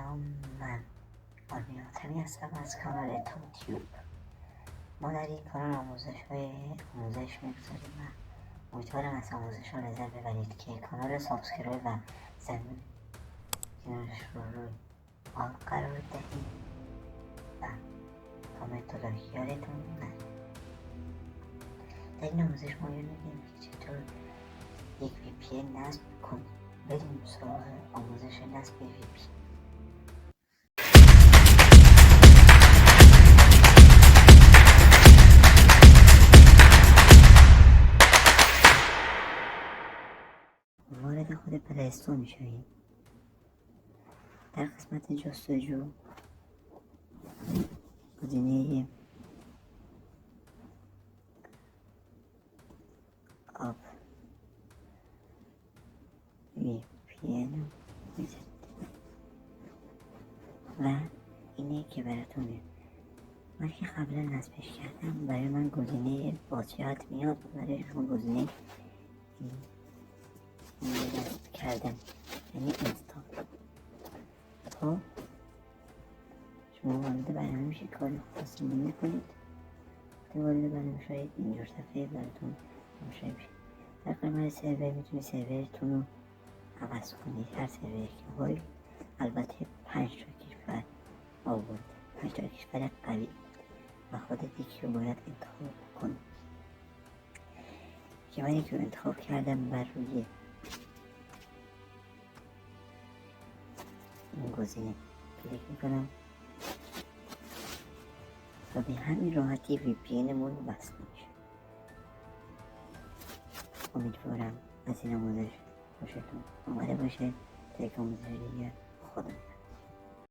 سلام، من آرمین آتمی هستم از کانال توتیوب. ما در این کانال آموزش میگذاریم و امیدوارم از آموزش ها لذت ببرید که کانال سابسکرایب و زنگوله کنارش رو روی آن قرار دهید و کامنت و لایک یادتون نره. در این آموزش ما یاد میگیم که چطور یک VPN نصب کنید. بریم سراغ آموزش نصب VPN. وارد خود پلی استور میشویم. در قسمت جستجو گزینه آب VPN رو میزنید و اینه که براتونه. من که قبلا نصبش کردم برای من گزینه بازجهت میاد و برای شما گزینه نصب کردن یعنی اینستال. خب شما وارد برنامه میشید، کاری خاصی نمی‌کنید. وقتی وارد برنامه شدید اینجور صفحه براتون مشاهده میشه. در قسمت سرور میتونید سرورتون رو عوض کنید. هر سروری که بخواید. البته 5 تا کشور آورده، 5 تا کشور قوی و خودت یکی رو باید انتخاب کنید. که من یکی رو انتخاب کردم بر روی این گزینه کلیک میکنم و به همین راحتی VPN مون وصل میشه. امیدوارم از این آموزش خوشتون اومده باشه. تا یک آموزش دیگر